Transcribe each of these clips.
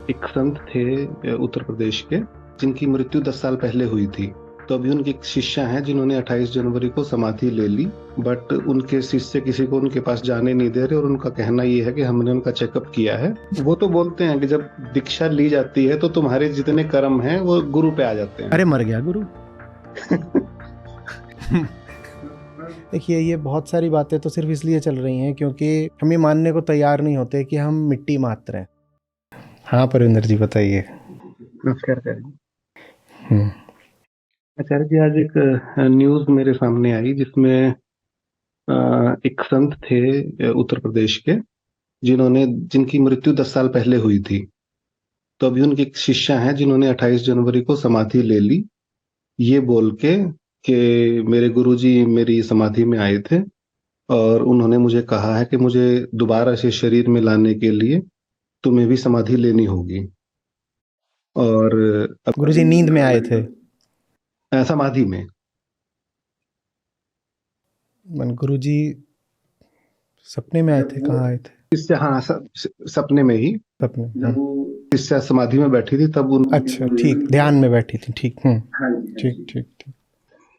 एक संत थे उत्तर प्रदेश के, जिनकी मृत्यु 10 साल पहले हुई थी। तो अभी उनकी एक शिष्या हैं जिन्होंने 28 जनवरी को समाधि ले ली। बट उनके शिष्य किसी को उनके पास जाने नहीं दे रहे और उनका कहना ये है कि हमने उनका चेकअप किया है। वो तो बोलते हैं कि जब दीक्षा ली जाती है तो तुम्हारे जितने कर्म हैं वो गुरु पे आ जाते हैं। अरे मर गया गुरु। देखिए, ये बहुत सारी बातें तो सिर्फ इसलिए चल रही हैं क्योंकि हम ये मानने को तैयार नहीं होते कि हम मिट्टी मात्र हैं। हाँ परविंदर जी बताइए। नमस्कार आचार्य जी। आचार्य जी, आज एक न्यूज मेरे सामने आई जिसमें एक संत थे उत्तर प्रदेश के, जिनकी मृत्यु 10 साल पहले हुई थी। तो अभी उनकी एक शिष्या हैं जिन्होंने 28 जनवरी को समाधि ले ली, ये बोल के कि मेरे गुरुजी मेरी समाधि में आए थे और उन्होंने मुझे कहा है कि मुझे दोबारा से शरीर में लाने के लिए तुम्हें भी समाधि लेनी होगी। और गुरुजी नींद में आए थे? समाधि में। मन गुरुजी सपने में आए थे? कहाँ आए थे? इससे हाँ, सपने में ही। सपने? इससे समाधि में बैठी थी तब अच्छा ठीक, ध्यान में बैठी थी। ठीक। ठीक ठीक ठीक।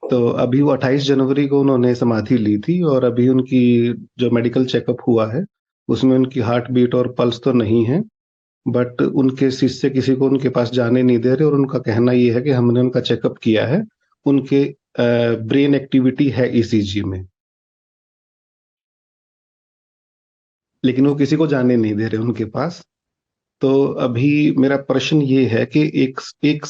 तो अभी वो 28 जनवरी को उन्होंने समाधि ली थी और अभी उनकी जो मेडिकल चेकअप हुआ है उसमें उनकी हार्ट बीट और पल्स तो नहीं है। बट उनके शिष्य किसी को उनके पास जाने नहीं दे रहे और उनका कहना ये है कि हमने उनका चेकअप किया है, उनके ब्रेन एक्टिविटी है ईसीजी में, लेकिन वो किसी को जाने नहीं दे रहे उनके पास। तो अभी मेरा प्रश्न ये है कि एक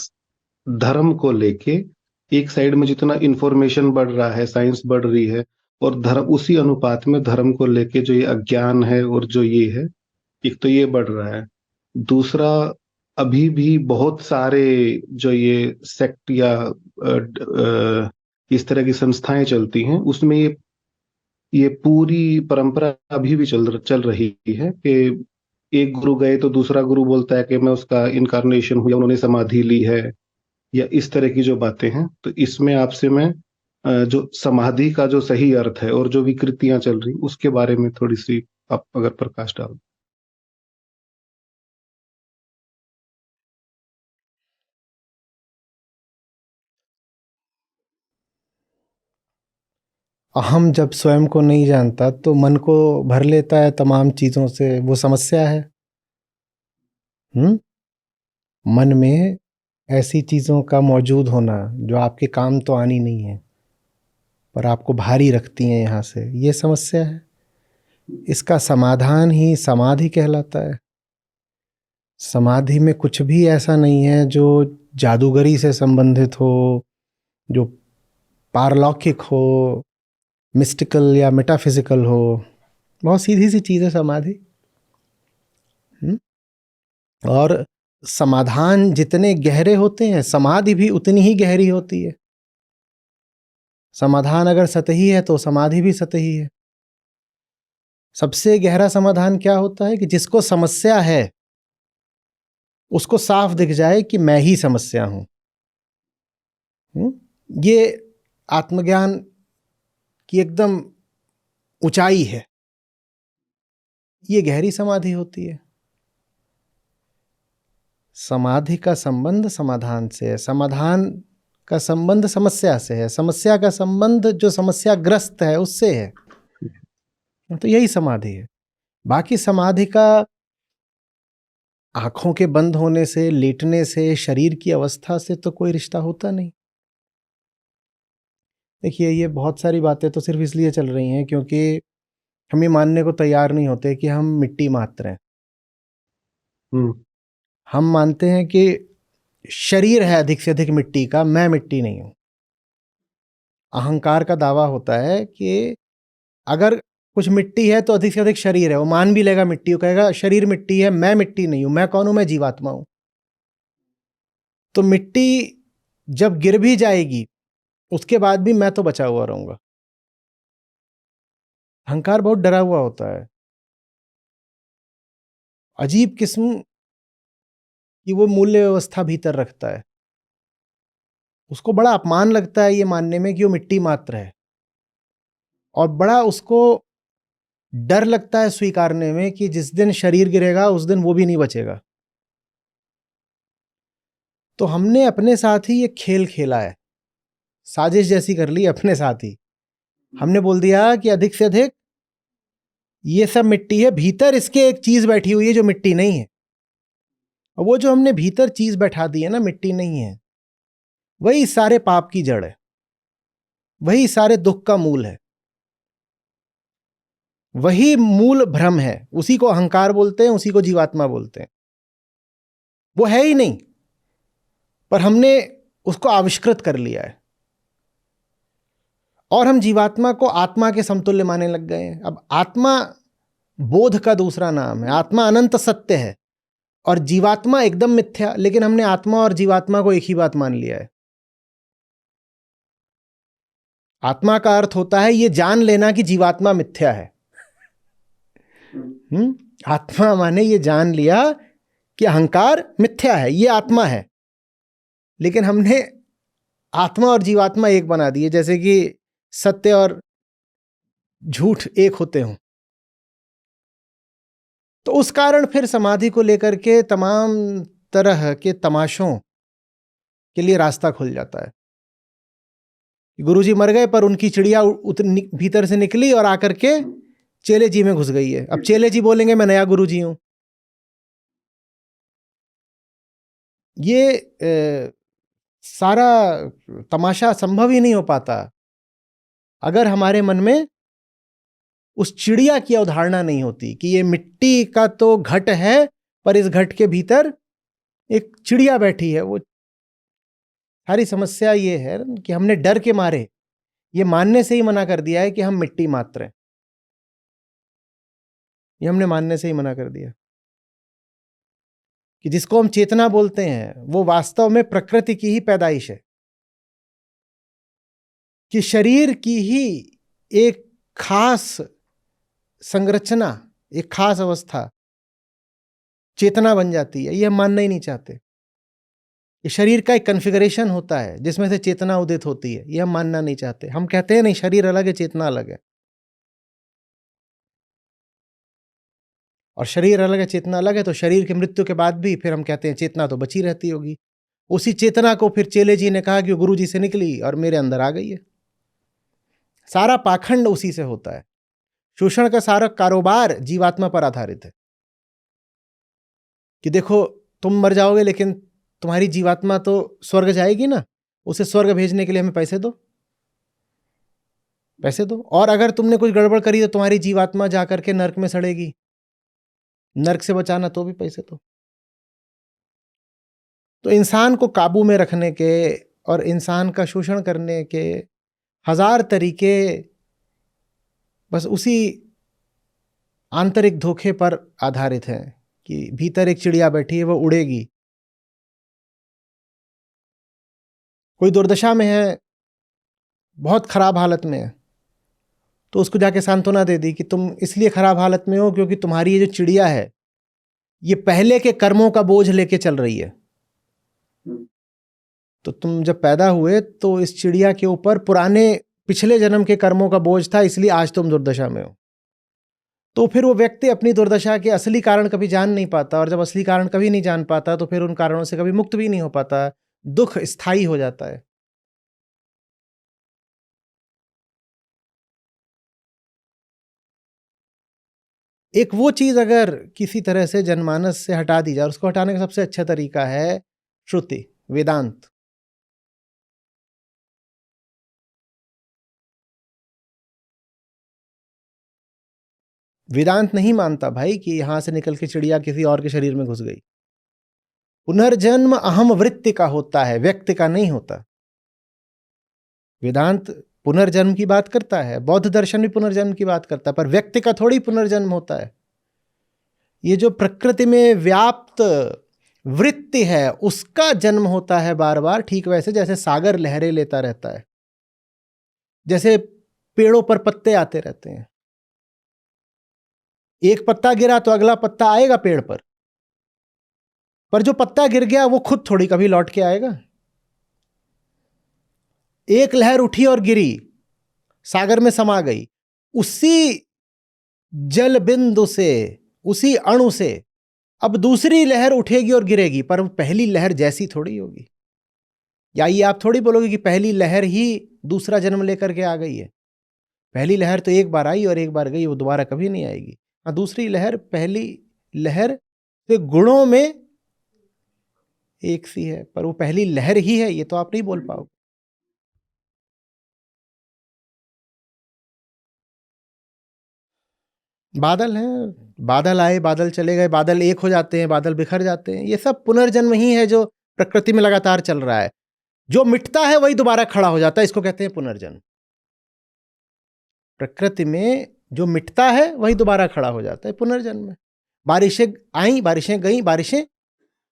धर्म को लेके एक साइड में जितना इंफॉर्मेशन बढ़ रहा है, साइंस बढ़ रही है, और धर्म उसी अनुपात में धर्म को लेके जो ये अज्ञान है और जो ये है, एक तो ये बढ़ रहा है। दूसरा, अभी भी बहुत सारे जो ये सेक्ट या इस तरह की संस्थाएं चलती हैं उसमें ये पूरी परंपरा अभी भी चल रही है कि एक गुरु गए तो दूसरा गुरु बोलता है कि मैं उसका इनकारनेशन हूं या उन्होंने समाधि ली है, या इस तरह की जो बातें हैं। तो इसमें आपसे मैं जो समाधि का जो सही अर्थ है और जो विकृतियां चल रही उसके बारे में थोड़ी सी आप अगर प्रकाश डाल। हम जब स्वयं को नहीं जानता तो मन को भर लेता है तमाम चीज़ों से, वो समस्या है। मन में ऐसी चीज़ों का मौजूद होना जो आपके काम तो आनी नहीं है पर आपको भारी रखती हैं यहाँ से, ये समस्या है। इसका समाधान ही समाधि कहलाता है। समाधि में कुछ भी ऐसा नहीं है जो जादूगरी से संबंधित हो, जो पारलौकिक हो, मिस्टिकल या मेटाफिजिकल हो। बहुत सीधी सी चीज़ है समाधि। और समाधान जितने गहरे होते हैं समाधि भी उतनी ही गहरी होती है। समाधान अगर सतही है तो समाधि भी सतही है। सबसे गहरा समाधान क्या होता है कि जिसको समस्या है उसको साफ दिख जाए कि मैं ही समस्या हूं। ये आत्मज्ञान की एकदम ऊंचाई है। ये गहरी समाधि होती है। समाधि का संबंध समाधान से है, समाधान का संबंध समस्या से है, समस्या का संबंध जो समस्याग्रस्त है उससे है। तो यही समाधि है। बाकी समाधि का आंखों के बंद होने से, लेटने से, शरीर की अवस्था से तो कोई रिश्ता होता नहीं। देखिए, ये बहुत सारी बातें तो सिर्फ इसलिए चल रही हैं क्योंकि हम ये मानने को तैयार नहीं होते कि हम मिट्टी मात्र हैं। हम मानते हैं कि शरीर है अधिक से अधिक मिट्टी का, मैं मिट्टी नहीं हूं। अहंकार का दावा होता है कि अगर कुछ मिट्टी है तो अधिक से अधिक शरीर है। वो मान भी लेगा मिट्टी, वो कहेगा शरीर मिट्टी है, मैं मिट्टी नहीं हूं। मैं कौन हूं? मैं जीवात्मा हूं। तो मिट्टी जब गिर भी जाएगी उसके बाद भी मैं तो बचा हुआ रहूंगा। अहंकार बहुत डरा हुआ होता है, अजीब किस्म की वो मूल्य व्यवस्था भीतर रखता है। उसको बड़ा अपमान लगता है ये मानने में कि वो मिट्टी मात्र है, और बड़ा उसको डर लगता है स्वीकारने में कि जिस दिन शरीर गिरेगा उस दिन वो भी नहीं बचेगा। तो हमने अपने साथ ही ये खेल खेला है, साजिश जैसी कर ली अपने साथ ही। हमने बोल दिया कि अधिक से अधिक ये सब मिट्टी है, भीतर इसके एक चीज बैठी हुई है जो मिट्टी नहीं है। और वो जो हमने भीतर चीज बैठा दी है ना, मिट्टी नहीं है, वही सारे पाप की जड़ है, वही सारे दुख का मूल है, वही मूल भ्रम है। उसी को अहंकार बोलते हैं, उसी को जीवात्मा बोलते हैं। वो है ही नहीं, पर हमने उसको आविष्कृत कर लिया है और हम जीवात्मा को आत्मा के समतुल्य मानने लग गए हैं। अब आत्मा बोध का दूसरा नाम है, आत्मा अनंत सत्य है और जीवात्मा एकदम मिथ्या। लेकिन हमने आत्मा और जीवात्मा को एक ही बात मान लिया है। आत्मा का अर्थ होता है ये जान लेना कि जीवात्मा मिथ्या है। आत्मा माने ये जान लिया कि अहंकार मिथ्या है, ये आत्मा है। लेकिन हमने आत्मा और जीवात्मा एक बना दिए, जैसे कि सत्य और झूठ एक होते हों। तो उस कारण फिर समाधि को लेकर के तमाम तरह के तमाशों के लिए रास्ता खुल जाता है। गुरुजी मर गए पर उनकी चिड़िया भीतर से निकली और आकर के चेले जी में घुस गई है। अब चेले जी बोलेंगे मैं नया गुरुजी हूं। ये सारा तमाशा संभव ही नहीं हो पाता अगर हमारे मन में उस चिड़िया की अवधारणा नहीं होती कि ये मिट्टी का तो घट है, पर इस घट के भीतर एक चिड़िया बैठी है। वो सारी समस्या ये है कि हमने डर के मारे ये मानने से ही मना कर दिया है कि हम मिट्टी मात्र हैं। ये हमने मानने से ही मना कर दिया कि जिसको हम चेतना बोलते हैं वो वास्तव में प्रकृति की ही पैदाइश है, कि शरीर की ही एक खास संरचना, एक खास अवस्था चेतना बन जाती है। ये हम मानना ही नहीं चाहते। ये शरीर का एक कॉन्फ़िगरेशन होता है जिसमें से चेतना उदित होती है, ये हम मानना नहीं चाहते। हम कहते हैं नहीं, शरीर अलग है, चेतना अलग है। और शरीर अलग है, चेतना अलग है, तो शरीर की मृत्यु के बाद भी फिर हम कहते हैं चेतना तो बची रहती होगी। उसी चेतना को फिर चेले जी ने कहा कि गुरु जी से निकली और मेरे अंदर आ गई है। सारा पाखंड उसी से होता है। शोषण का सारा कारोबार जीवात्मा पर आधारित है कि देखो तुम मर जाओगे लेकिन तुम्हारी जीवात्मा तो स्वर्ग जाएगी ना, उसे स्वर्ग भेजने के लिए हमें पैसे दो, पैसे दो। और अगर तुमने कुछ गड़बड़ करी तो तुम्हारी जीवात्मा जाकर के नरक में सड़ेगी, नरक से बचाना तो भी पैसे दो। तो इंसान को काबू में रखने के और इंसान का शोषण करने के हजार तरीके बस उसी आंतरिक धोखे पर आधारित हैं कि भीतर एक चिड़िया बैठी है, वो उड़ेगी। कोई दुर्दशा में है, बहुत खराब हालत में है, तो उसको जाके सांत्वना दे दी कि तुम इसलिए खराब हालत में हो क्योंकि तुम्हारी ये जो चिड़िया है ये पहले के कर्मों का बोझ लेके चल रही है। तो तुम जब पैदा हुए तो इस चिड़िया के ऊपर पुराने पिछले जन्म के कर्मों का बोझ था, इसलिए आज तुम दुर्दशा में हो। तो फिर वो व्यक्ति अपनी दुर्दशा के असली कारण कभी जान नहीं पाता, और जब असली कारण कभी नहीं जान पाता तो फिर उन कारणों से कभी मुक्त भी नहीं हो पाता। दुख स्थायी हो जाता है। एक वो चीज अगर किसी तरह से जनमानस से हटा दी जाए, उसको हटाने का सबसे अच्छा तरीका है श्रुति, वेदांत। वेदांत नहीं मानता भाई कि यहां से निकल के चिड़िया किसी और के शरीर में घुस गई। पुनर्जन्म अहम वृत्ति का होता है, व्यक्ति का नहीं होता। वेदांत पुनर्जन्म की बात करता है, बौद्ध दर्शन भी पुनर्जन्म की बात करता है, पर व्यक्ति का थोड़ी पुनर्जन्म होता है। ये जो प्रकृति में व्याप्त वृत्ति है उसका जन्म होता है बार बार, ठीक वैसे जैसे सागर लहरें लेता रहता है, जैसे पेड़ों पर पत्ते आते रहते हैं। एक पत्ता गिरा तो अगला पत्ता आएगा पेड़ पर जो पत्ता गिर गया वो खुद थोड़ी कभी लौट के आएगा। एक लहर उठी और गिरी, सागर में समा गई, उसी जल बिंदु से, उसी अणु से अब दूसरी लहर उठेगी और गिरेगी, पर वो पहली लहर जैसी थोड़ी होगी। या ये आप थोड़ी बोलोगे कि पहली लहर ही दूसरा जन्म लेकर के आ गई है। पहली लहर तो एक बार आई और एक बार गई, वो दोबारा कभी नहीं आएगी। हाँ, दूसरी लहर पहली लहर के गुणों में एक सी है, पर वो पहली लहर ही है, ये तो आप नहीं बोल पाओगे। बादल हैं, बादल आए, बादल चले गए, बादल एक हो जाते हैं, बादल बिखर जाते हैं, ये सब पुनर्जन्म ही है जो प्रकृति में लगातार चल रहा है। जो मिटता है वही दोबारा खड़ा हो जाता है, इसको कहते हैं पुनर्जन्म। प्रकृति में जो मिटता है वही दोबारा खड़ा हो जाता है, पुनर्जन्म है। बारिशें आई, बारिशें गई, बारिशें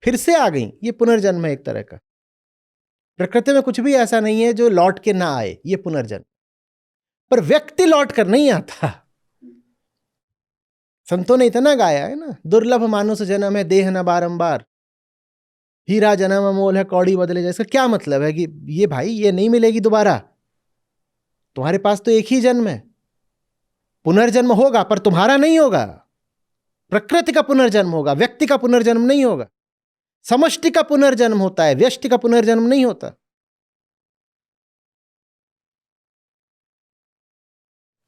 फिर से आ गई, ये पुनर्जन्म है एक तरह का। प्रकृति में कुछ भी ऐसा नहीं है जो लौट के ना आए, ये पुनर्जन्म। पर व्यक्ति लौट कर नहीं आता। संतों ने इतना गाया है ना, दुर्लभ मानुष जन्म है, देह न बारंबार, हीरा जन्म अमोल है, कौड़ी बदले जाए। इसका क्या मतलब है कि ये भाई ये नहीं मिलेगी दोबारा, तुम्हारे पास तो एक ही जन्म है। पुनर्जन्म होगा पर तुम्हारा नहीं होगा, प्रकृति का पुनर्जन्म होगा, व्यक्ति का पुनर्जन्म नहीं होगा। समष्टि का पुनर्जन्म होता है, व्यष्टि का पुनर्जन्म नहीं होता।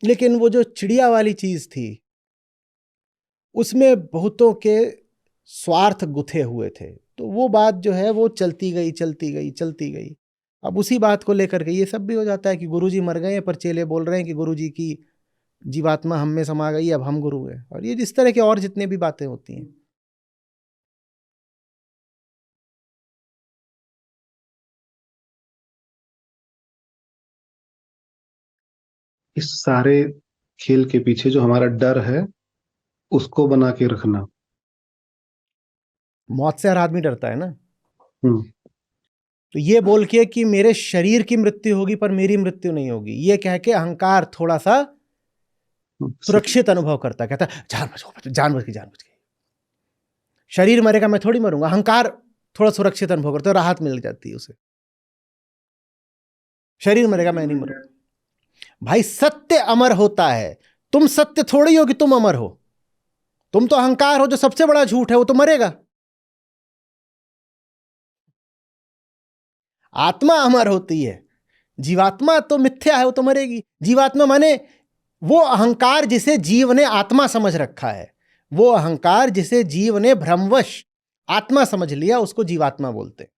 लेकिन वो जो चिड़िया वाली चीज थी, उसमें बहुतों के स्वार्थ गुथे हुए थे, तो वो बात जो है वो चलती गई चलती गई चलती गई। अब उसी बात को लेकर के ये सब भी हो जाता है कि गुरुजी मर गए पर चेले बोल रहे हैं कि गुरुजी की जीवात्मा हम में समा गई, अब हम गुरु हैं। और ये जिस तरह के और जितने भी बातें होती हैं, इस सारे खेल के पीछे जो हमारा डर है उसको बना के रखना। मौत से हर आदमी डरता है ना। हम्म। तो ये बोल के कि मेरे शरीर की मृत्यु होगी पर मेरी मृत्यु नहीं होगी, ये कह के अहंकार थोड़ा सा सुरक्षित अनुभव करता है, कहता है जान बच गई, जान बच गई, शरीर मरेगा मैं थोड़ी मरूंगा। अहंकार थोड़ा सुरक्षित अनुभव करता है, राहत मिल जाती है उसे, शरीर मरेगा मैं नहीं मरूंगा। भाई सत्य अमर होता है, तुम सत्य थोड़ी हो कि तुम अमर हो। तुम तो अहंकार हो, जो सबसे बड़ा झूठ है, वो तो मरेगा। आत्मा अमर होती है, जीवात्मा तो मिथ्या है, वो तो मरेगी। जीवात्मा माने वो अहंकार जिसे जीव ने आत्मा समझ रखा है, वो अहंकार जिसे जीव ने भ्रमवश आत्मा समझ लिया, उसको जीवात्मा बोलते।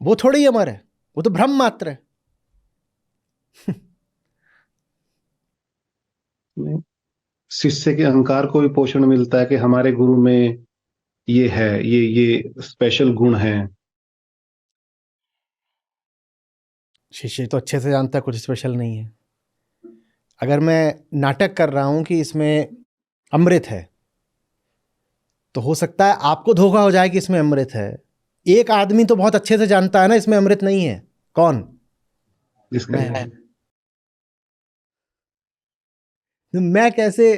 वो थोड़ी अमर है, वो तो भ्रम मात्र है। शिष्य के अहंकार को भी पोषण मिलता है कि हमारे गुरु में ये है, ये स्पेशल गुण है। शिष्य तो अच्छे से जानता है कुछ स्पेशल नहीं है। अगर मैं नाटक कर रहा हूं कि इसमें अमृत है, तो हो सकता है आपको धोखा हो जाए कि इसमें अमृत है। एक आदमी तो बहुत अच्छे से जानता है ना इसमें अमृत नहीं है। कौन? मैं कैसे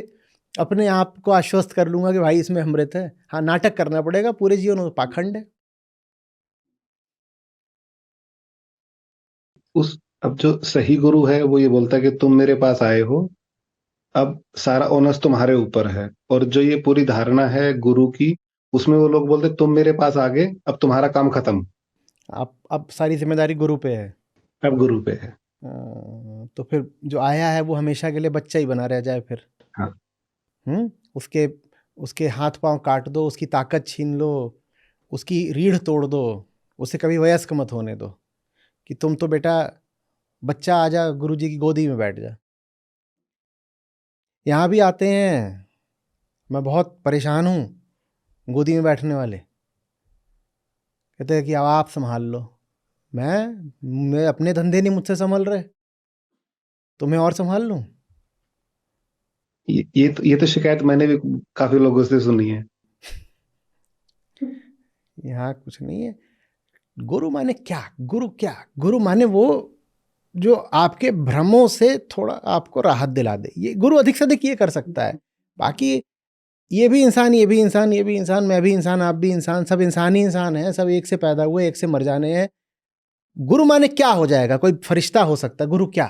अपने आप को आश्वस्त कर लूंगा कि भाई इसमें अमृत है? हाँ, नाटक करना पड़ेगा, पूरे जीवन में पाखंड है। अब जो सही गुरु है वो ये बोलता है कि तुम मेरे पास आए हो, अब सारा ओनस तुम्हारे ऊपर है। और जो ये पूरी धारणा है गुरु की, उसमें वो लोग बोलते तुम मेरे पास आ गए, अब तुम्हारा काम खत्म, अब सारी जिम्मेदारी गुरु पे है। अब गुरु पे है। तो फिर जो आया है वो हमेशा के लिए बच्चा ही बना रह जाए फिर। हाँ। उसके उसके हाथ पांव काट दो, उसकी ताकत छीन लो, उसकी रीढ़ तोड़ दो, उसे कभी वयस्क मत होने दो कि तुम तो बेटा बच्चा, आ जा गुरुजी की गोदी में बैठ जा। यहाँ भी आते हैं, मैं बहुत परेशान हूँ गोदी में बैठने वाले, कहते हैं कि अब आप संभाल लो। मैं अपने धंधे नहीं मुझसे संभल रहे, तुम्हें और संभाल लूं? ये तो शिकायत मैंने भी काफी लोगों से सुनी है। यहाँ कुछ नहीं है। गुरु माने क्या? गुरु माने वो जो आपके भ्रमों से थोड़ा आपको राहत दिला दे। ये गुरु अधिक से अधिक ये कर सकता है। बाकी ये भी इंसान, ये भी इंसान, ये भी इंसान, मैं भी इंसान, आप भी इंसान, सब इंसान ही इंसान है, सब एक से पैदा हुए, एक से मर जाने हैं। गुरु माने क्या हो जाएगा? कोई फरिश्ता हो सकता है गुरु? क्या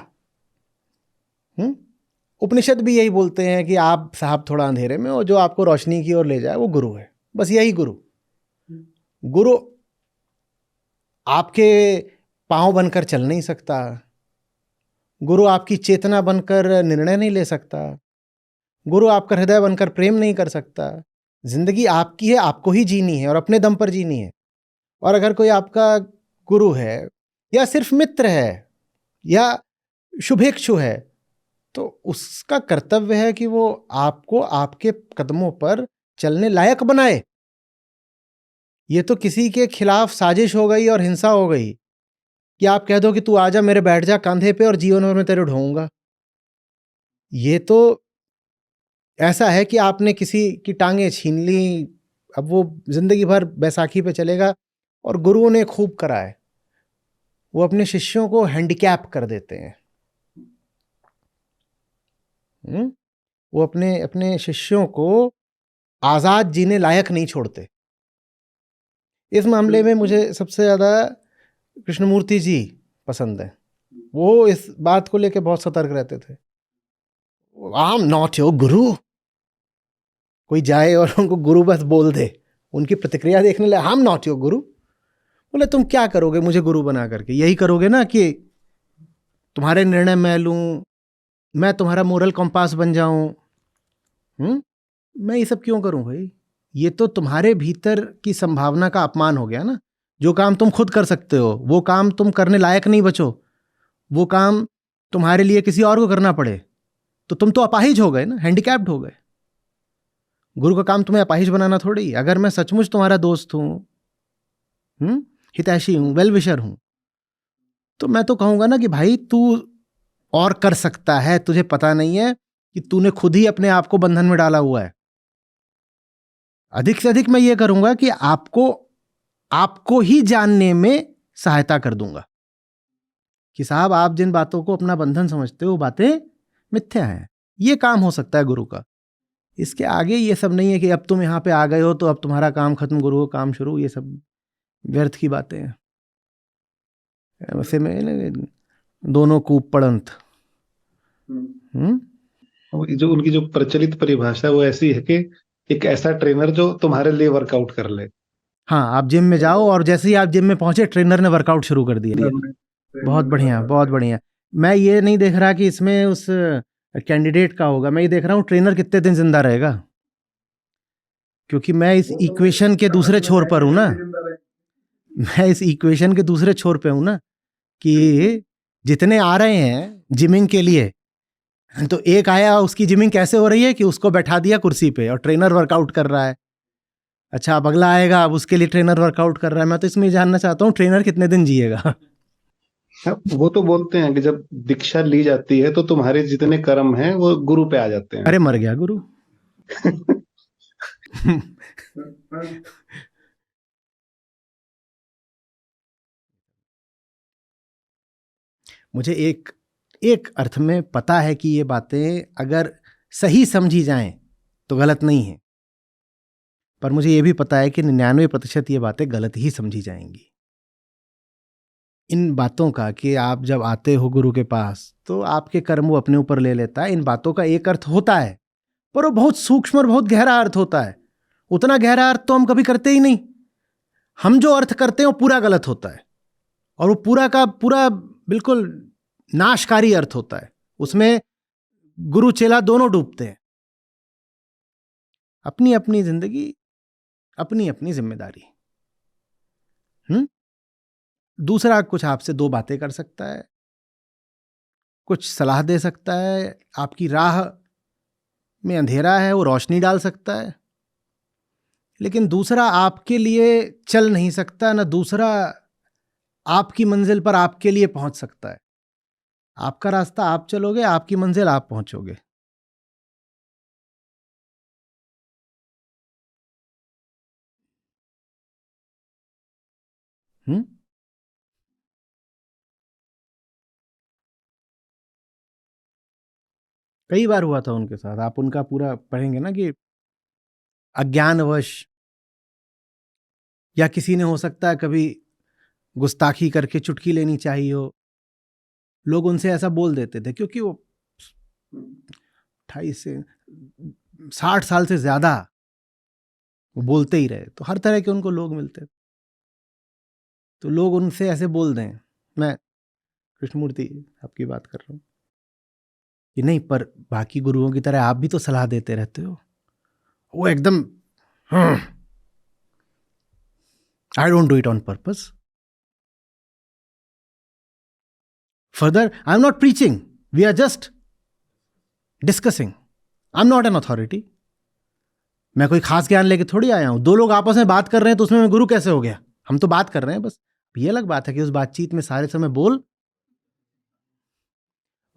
उपनिषद भी यही बोलते हैं कि आप साहब थोड़ा अंधेरे में हो, जो आपको रोशनी की ओर ले जाए वो गुरु है। बस यही गुरु। गुरु आपके पांव बनकर चल नहीं सकता, गुरु आपकी चेतना बनकर निर्णय नहीं ले सकता, गुरु आपका हृदय बनकर प्रेम नहीं कर सकता। जिंदगी आपकी है, आपको ही जीनी है और अपने दम पर जीनी है। और अगर कोई आपका गुरु है या सिर्फ मित्र है या शुभेच्छु है, तो उसका कर्तव्य है कि वो आपको आपके कदमों पर चलने लायक बनाए। ये तो किसी के खिलाफ साजिश हो गई और हिंसा हो गई कि आप कह दो कि तू आजा मेरे, बैठ जा कंधे पे और जीवन भर मैं तेरे ढोऊंगा। ये तो ऐसा है कि आपने किसी की टांगें छीन ली, अब वो जिंदगी भर बैसाखी पे चलेगा। और गुरुओं ने खूब करा है, वो अपने शिष्यों को हैंडीकैप कर देते हैं। वो अपने अपने शिष्यों को आजाद जीने लायक नहीं छोड़ते। इस मामले में मुझे सबसे ज्यादा कृष्णमूर्ति जी पसंद है। वो इस बात को लेकर बहुत सतर्क रहते थे। आई एम नॉट योर गुरु। कोई जाए और उनको गुरु बस बोल दे, उनकी प्रतिक्रिया देखने लगे, आई एम नॉट योर गुरु। बोले तुम क्या करोगे मुझे गुरु बना करके? यही करोगे ना कि तुम्हारे निर्णय मैं लूं, मैं तुम्हारा मोरल कंपास बन जाऊं। मैं ये सब क्यों करूं भाई? ये तो तुम्हारे भीतर की संभावना का अपमान हो गया ना। जो काम तुम खुद कर सकते हो वो काम तुम करने लायक नहीं बचो, वो काम तुम्हारे लिए किसी और को करना पड़े, तो तुम तो अपाहिज हो गए ना, हैंडीकैप्ड हो गए। गुरु का काम तुम्हें अपाहिज बनाना थोड़ी। अगर मैं सचमुच तुम्हारा दोस्त हूं, हितैषी हूं, वेल विशर हूं, तो मैं तो कहूंगा ना कि भाई तू और कर सकता है, तुझे पता नहीं है कि तूने खुद ही अपने आप को बंधन में डाला हुआ है। अधिक से अधिक मैं ये करूंगा कि आपको ही जानने में सहायता कर दूंगा कि साहब आप जिन बातों को अपना बंधन समझते हो वो बातें मिथ्या हैं। ये काम हो सकता है गुरु का। इसके आगे ये सब नहीं है कि अब तुम यहां पे आ गए हो तो अब तुम्हारा काम खत्म, गुरु का काम शुरू। ये सब व्यर्थ की बातें हैं। वैसे में दोनों कूप पड़ंत। जो उनकी जो प्रचलित परिभाषा है वो ऐसी है कि एक ऐसा ट्रेनर जो तुम्हारे लिए वर्कआउट कर ले। हाँ, आप जिम में जाओ और जैसे ही आप जिम में पहुंचे ट्रेनर ने वर्कआउट शुरू कर दिया। बहुत बढ़िया, बहुत बढ़िया। मैं ये नहीं देख रहा कि इसमें उस कैंडिडेट का होगा, मैं ये देख रहा हूँ ट्रेनर कितने दिन जिंदा रहेगा। क्योंकि मैं इस इक्वेशन के दूसरे छोर पर हूं ना, मैं इस इक्वेशन के दूसरे छोर पे हूं ना, कि जितने आ रहे हैं जिमिंग के लिए, तो एक आया, उसकी जिमिंग कैसे हो रही है कि उसको बैठा दिया कुर्सी पे और ट्रेनर वर्कआउट कर रहा है। अच्छा, अब अगला आएगा, अब उसके लिए ट्रेनर वर्कआउट कर रहा है। मैं तो इसमें जानना चाहता हूँ ट्रेनर कितने दिन जिएगा। वो तो बोलते हैं कि जब दीक्षा ली जाती है तो तुम्हारे जितने कर्म हैं वो गुरु पे आ जाते हैं। अरे मर गया गुरु। मुझे एक अर्थ में पता है कि ये बातें अगर सही समझी जाएं तो गलत नहीं है, पर मुझे ये भी पता है कि 99% ये बातें गलत ही समझी जाएंगी। इन बातों का कि आप जब आते हो गुरु के पास तो आपके कर्म वो अपने ऊपर ले लेता है, इन बातों का एक अर्थ होता है, पर वो बहुत सूक्ष्म और बहुत गहरा अर्थ होता है। उतना गहरा अर्थ तो हम कभी करते ही नहीं। हम जो अर्थ करते हैं वो पूरा गलत होता है, और वो पूरा का पूरा बिल्कुल नाशकारी अर्थ होता है। उसमें गुरु चेला दोनों डूबते हैं। अपनी अपनी जिंदगी, अपनी अपनी जिम्मेदारी। दूसरा कुछ आपसे दो बातें कर सकता है, कुछ सलाह दे सकता है, आपकी राह में अंधेरा है वो रोशनी डाल सकता है, लेकिन दूसरा आपके लिए चल नहीं सकता, ना दूसरा आपकी मंजिल पर आपके लिए पहुंच सकता है। आपका रास्ता आप चलोगे, आपकी मंजिल आप पहुंचोगे। कई बार हुआ था उनके साथ। आप उनका पूरा पढ़ेंगे ना कि अज्ञानवश या किसी ने हो सकता है कभी गुस्ताखी करके चुटकी लेनी चाहिए हो, लोग उनसे ऐसा बोल देते थे, क्योंकि वो 28 से 60 साल से ज्यादा वो बोलते ही रहे, तो हर तरह के उनको लोग मिलते, तो लोग उनसे ऐसे बोल दें, मैं कृष्णमूर्ति आपकी बात कर रहा हूँ, कि नहीं पर बाकी गुरुओं की तरह आप भी तो सलाह देते रहते हो, वो एकदम I don't do it on purpose. Further I am not preaching, we are just discussing, I am not an authority. मैं कोई खास ज्ञान लेके थोड़ी आया हूं। दो लोग आपस में बात कर रहे हैं तो उसमें मैं गुरु कैसे हो गया? हम तो बात कर रहे हैं बस। ये अलग बात है कि उस बातचीत में सारे समय बोल,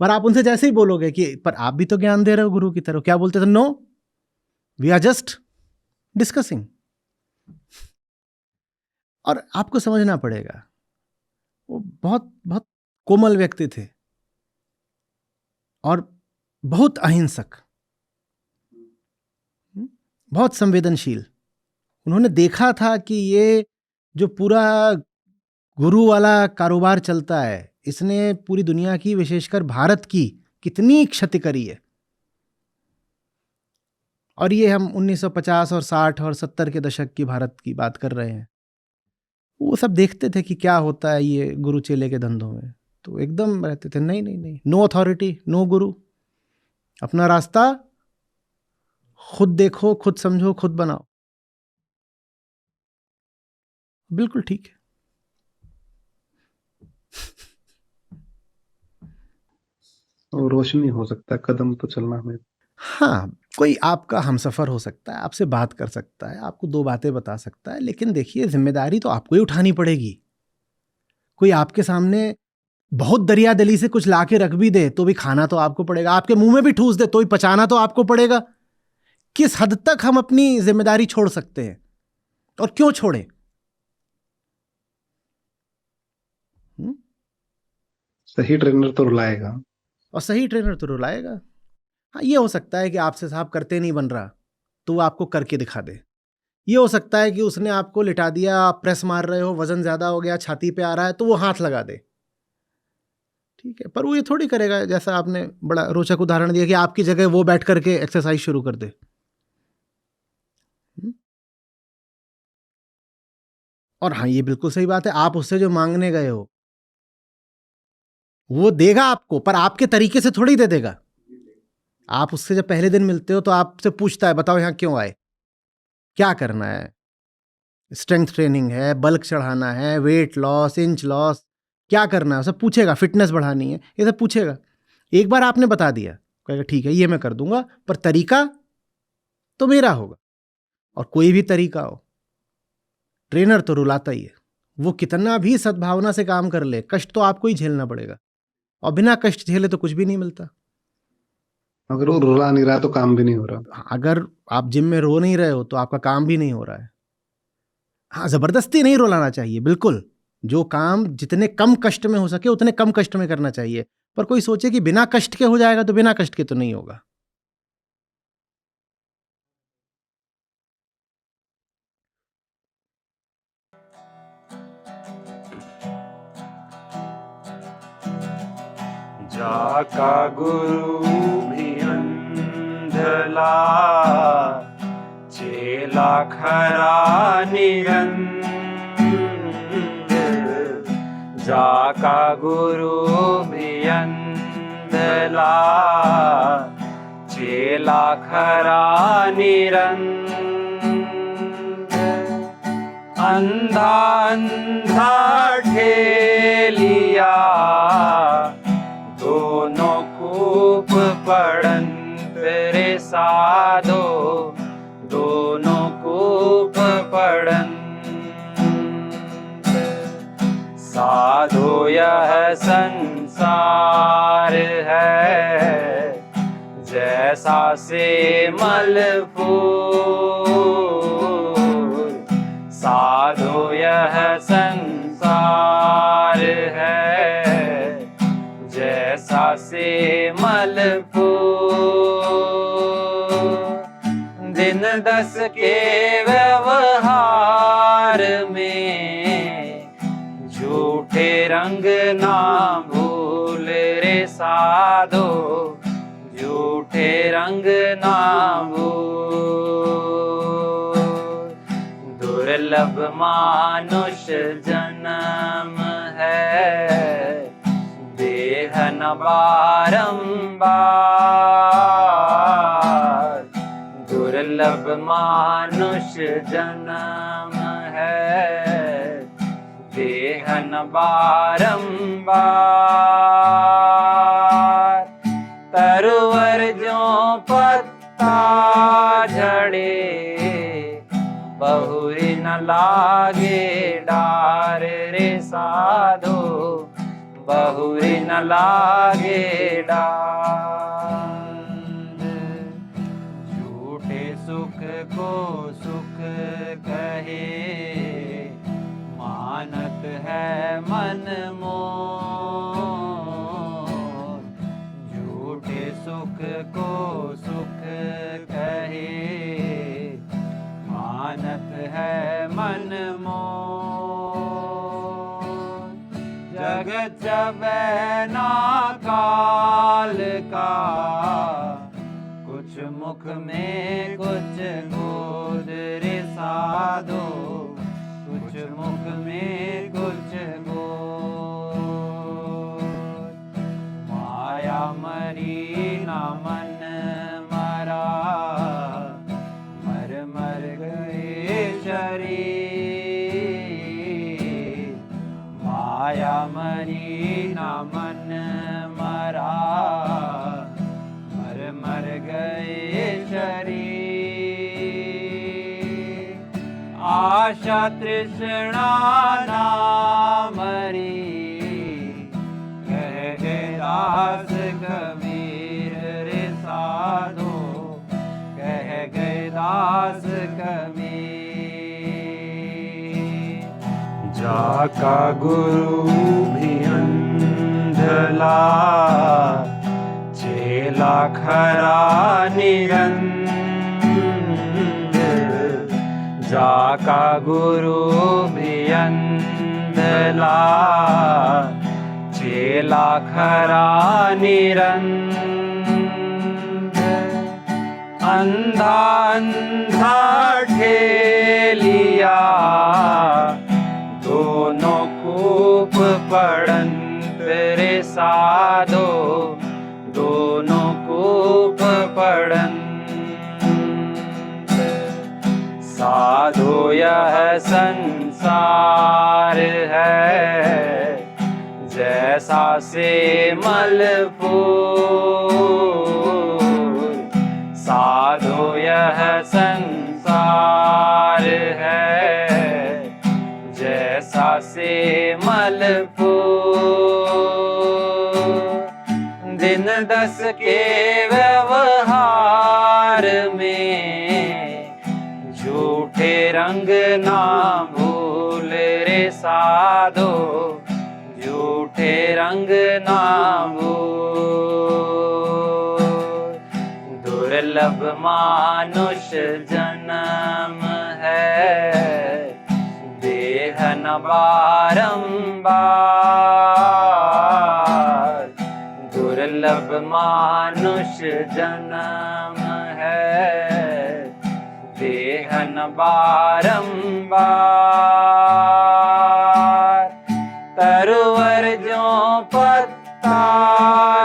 पर आप उनसे जैसे ही बोलोगे कि पर आप भी तो ज्ञान दे रहे हो गुरु की तरह, क्या बोलते थे? No, we are just discussing. और आपको समझना पड़ेगा, वो बहुत बहुत कोमल व्यक्ति थे और बहुत अहिंसक, बहुत संवेदनशील। उन्होंने देखा था कि ये जो पूरा गुरु वाला कारोबार चलता है, इसने पूरी दुनिया की, विशेषकर भारत की, कितनी क्षति करी है। और ये हम 1950 और 60 और 70 के दशक की भारत की बात कर रहे हैं। वो सब देखते थे कि क्या होता है ये गुरु चेले के धंधों में, तो एकदम रहते थे नहीं नहीं नहीं, नो अथॉरिटी, नो गुरु, अपना रास्ता खुद देखो, खुद समझो, खुद बनाओ। बिल्कुल ठीक है। और रोशनी हो सकता है, कदम तो चलना है। हाँ, कोई आपका हमसफर हो सकता है, आपसे बात कर सकता है, आपको दो बातें बता सकता है, लेकिन देखिए जिम्मेदारी तो आपको ही उठानी पड़ेगी। कोई आपके सामने बहुत दरिया दली से कुछ लाके रख भी दे तो भी खाना तो आपको पड़ेगा, आपके मुंह में भी ठूस दे तो भी पचाना तो आपको पड़ेगा। किस हद तक हम अपनी जिम्मेदारी छोड़ सकते हैं और क्यों छोड़े? सही ट्रेनर तो रुलाएगा, और सही ट्रेनर तो रुलाएगा। हाँ, ये हो सकता है कि आपसे साहब करते नहीं बन रहा तो वो आपको करके दिखा दे। ये हो सकता है कि उसने आपको लिटा दिया, आप प्रेस मार रहे हो, वजन ज्यादा हो गया, छाती पे आ रहा है, तो वो हाथ लगा दे, ठीक है। पर वो ये थोड़ी करेगा, जैसा आपने बड़ा रोचक उदाहरण दिया कि आपकी जगह वो बैठ करके एक्सरसाइज शुरू कर दे। और हाँ, ये बिल्कुल सही बात है, आप उससे जो मांगने गए हो वो देगा आपको, पर आपके तरीके से थोड़ी दे देगा। आप उससे जब पहले दिन मिलते हो तो आपसे पूछता है बताओ यहां क्यों आए, क्या करना है, स्ट्रेंथ ट्रेनिंग है, बल्क चढ़ाना है, वेट लॉस, इंच लॉस, क्या करना है, सब पूछेगा, फिटनेस बढ़ानी है, ये सब पूछेगा। एक बार आपने बता दिया, कहेगा ठीक है ये मैं कर दूंगा, पर तरीका तो मेरा होगा। और कोई भी तरीका हो, ट्रेनर तो रुलाता ही है। वो कितना भी सद्भावना से काम कर ले, कष्ट तो आपको ही झेलना पड़ेगा, और बिना कष्ट झेले तो कुछ भी नहीं मिलता। अगर वो रुला नहीं रहा तो काम भी नहीं हो रहा। अगर आप जिम में रो नहीं रहे हो तो आपका काम भी नहीं हो रहा है। हाँ, जबरदस्ती नहीं रुलाना चाहिए, बिल्कुल। जो काम जितने कम कष्ट में हो सके उतने कम कष्ट में करना चाहिए, पर कोई सोचे कि बिना कष्ट के हो जाएगा, तो बिना कष्ट के तो नहीं होगा। जाका गुरु भी अंधला, चेला खरा निरंद। जाका गुरु भी अंधला, चेला खरा निरंद। अंधा अंधा ठेलिया, दोनों कूप पड़ंत रे साधो, दोनों कूप पड़ंत। साधो यह संसार है, जैसा से मल फूल। साधो यह संसार है, जैसा से मल फूल। दिन 10 के व्यवहार में, झूठे रंग ना भूल रे साधो, झूठे रंग ना भूल। दुर्लभ मानुष जन्म है, देह न बारंबार। दुर्लभ मानुष जन्म है, देह न बारंबार। तरवर जो पत्ता झड़े, बहुरी न लागे डार रे साधो, बहुरी न लागे डार। झूठे सुख को सुख कहे, मानत है मन मोर। झूठे सुख को सुख कहे, मानत है मन मोर। जगत जबैना काल का, कुछ मुख में कुछ गोद रे साधो, कुछ मुख में कुछ गोद। माया मरी ना मन मरा, मर मर गए शरीर। माया मरी ना मन मरा, मर मर गए शरीर। आशा तृष्णा ना मरी, कह गए दास कबीर रे साधो, कह गए दास कबीर। जाका गुरु भी अंधला, चेला खरा निरंतर। जाका गुरु भी अंधला, चेला खरा निरंतर। अंधा अंधा ठेलिया, दोनों कूप पड़ंत रे साधो, दोनों कूप पड़ंत। साधो यह संसार है, जैसा से मल फूल। साधो यह संसार है, जैसा से मल फूल। दिन दस के व्यवहार में, झूठे रंग ना भूल रे साधो, झूठे रंग ना भूल। दुर्लभ मानुष जन्म है, देह न बारंबार। दुर्लभ मानुष जन्म है, देह न बारंबार। तरवर जो पत्ता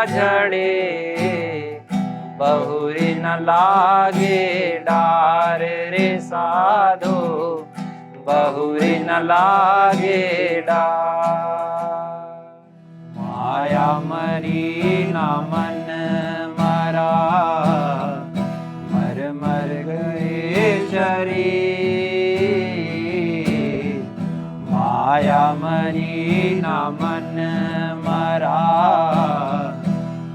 झड़े, बहुरी न लागे डार रे साधो, बहुरी न लागे डार। माया मरी ना मन मरा, मर मर गए शरीर। माया मरी ना मन मरा,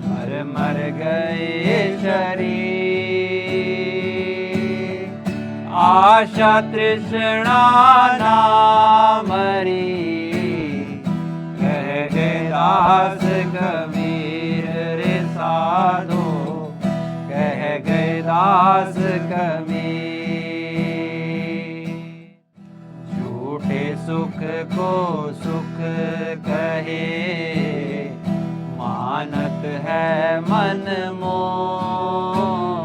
मर मर गए शरीर। आशा तृष्णा ना मरी, कह गए दास कबीर रे साधो, कह गए दास कबीर। झूठे सुख को सुख कहे, मानत है मन मोह।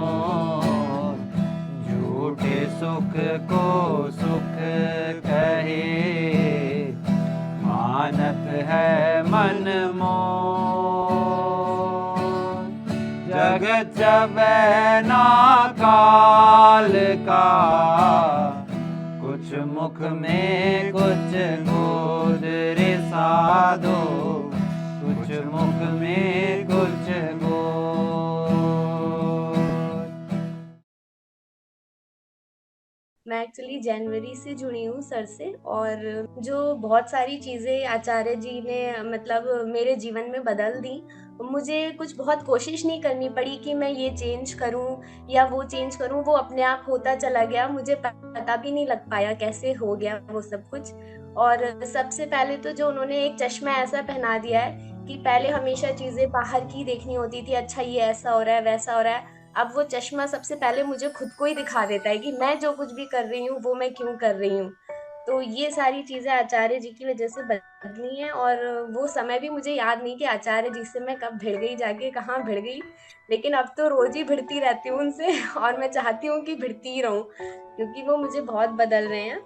सबे ना काल का, कुछ मुख में कुछ गोद रे साधो, कुछ मुख में कुछ गोद। मैं एक्चुअली जनवरी से जुड़ी हूँ सर से, और जो बहुत सारी चीज़ें आचार्य जी ने मतलब मेरे जीवन में बदल दी। मुझे कुछ बहुत कोशिश नहीं करनी पड़ी कि मैं ये चेंज करूँ या वो चेंज करूँ, वो अपने आप होता चला गया। मुझे पता भी नहीं लग पाया कैसे हो गया वो सब कुछ। और सबसे पहले तो जो उन्होंने एक चश्मा ऐसा पहना दिया है कि पहले हमेशा चीज़ें बाहर की देखनी होती थी, अच्छा ये ऐसा हो रहा है, वैसा हो रहा है। अब वो चश्मा सबसे पहले मुझे खुद को ही दिखा देता है कि मैं जो कुछ भी कर रही हूँ वो मैं क्यों कर रही हूँ। तो ये सारी चीज़ें आचार्य जी की वजह से बदली हैं, और वो समय भी मुझे याद नहीं कि आचार्य जी से मैं कब भिड़ गई, जाके कहाँ भिड़ गई। लेकिन अब तो रोज़ ही भिड़ती रहती हूँ उनसे और मैं चाहती हूँ कि भिड़ती ही रहूँ, क्योंकि वो मुझे बहुत बदल रहे हैं।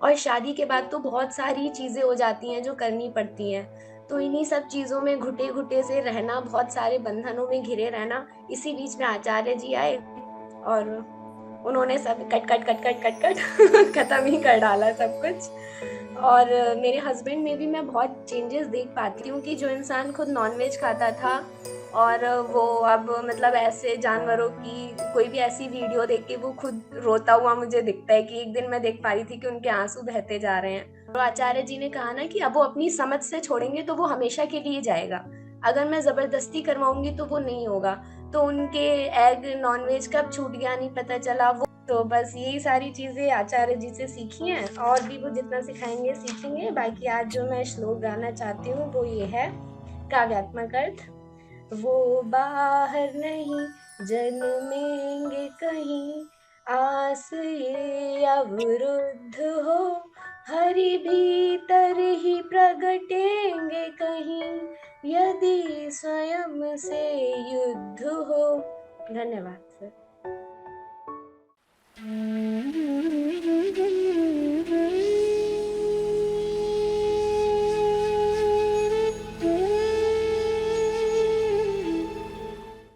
और शादी के बाद तो बहुत सारी चीज़ें हो जाती हैं जो करनी पड़ती हैं। तो इन्हीं सब चीज़ों में घुटे-घुटे से रहना, बहुत सारे बंधनों में घिरे रहना, इसी बीच में आचार्य जी आए और उन्होंने सब कट खत्म ही कर डाला सब कुछ। और मेरे हस्बैंड में भी मैं बहुत चेंजेस देख पाती हूँ कि जो इंसान खुद नॉन-वेज खाता था और वो अब मतलब ऐसे जानवरों की कोई भी ऐसी वीडियो देख के वो खुद रोता हुआ मुझे दिखता है कि एक दिन मैं देख पा रही थी कि उनके आँसू बहते जा रहे हैं। तो आचार्य जी ने कहा ना कि अब वो अपनी समझ से छोड़ेंगे तो वो हमेशा के लिए जाएगा। अगर मैं ज़बरदस्ती करवाऊँगी तो वो नहीं होगा। तो उनके एग नॉन-वेज कब छूट गया नहीं पता चला। वो तो बस यही सारी चीज़ें आचार्य जी से सीखी हैं, और भी वो जितना सिखाएँगे सीखेंगे। बाकी आज जो मैं श्लोक गाना चाहती हूँ वो ये है, काव्यात्मक अर्थ। वो बाहर नहीं जन्मेंगे कहीं, आस ये अवरुद्ध हो, हरि भीतर ही प्रगटेंगे कहीं, यदि स्वयं से युद्ध हो। धन्यवाद सर।